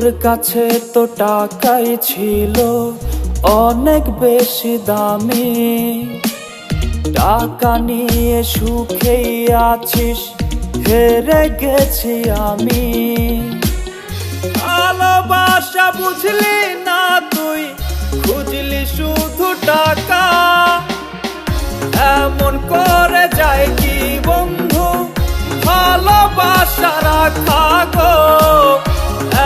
তোর কাছে তো টাকাই ছিল অনেক বেশি দামি, টাকা নিয়ে সুখেই আছিস, হেরে গেছি আমি। ভালোবাসা বুঝলি না তুই, খুঁজলি শুধু টাকা। এমন করে যায় কি বন্ধু ভালোবাসা রাখা গো,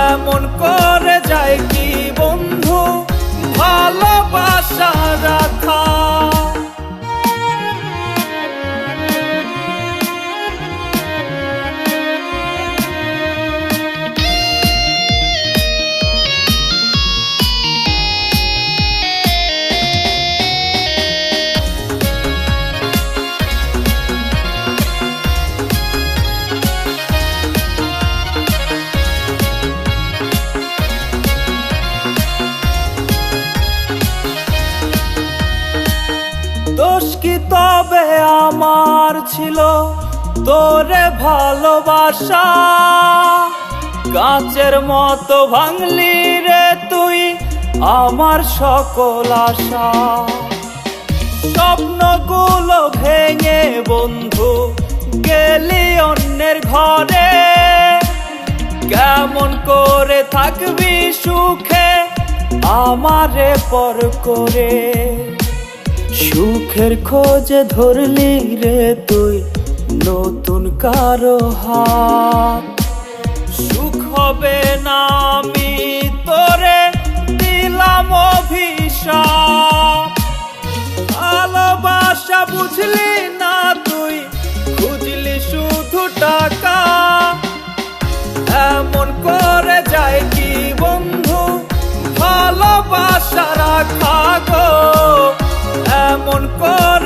এমন করে যায় কি বন্ধু ভালোবাসা রাখা। দোষ কি তবে আমার ছিল তোরে ভালোবাসা? কাঁচের মতো ভাঙলি রে তুই আমার সকল আশা। স্বপ্নগুলো ভেঙে বন্ধু গেলি অন্যের ঘরে, কেমন করে থাকবি সুখে আমারে পর করে? সুখের খোঁজে ধরলি রে তুই নতুন কারো হাত, সুখ হবে না আমি তোরে দিলাম অভিশাপ। ভালোবাসা বুঝলি না তুই, খুঁজলি শুধু টাকা। এমন করে যায় কি বন্ধু ভালোবাসা রাখা গো, এমন করে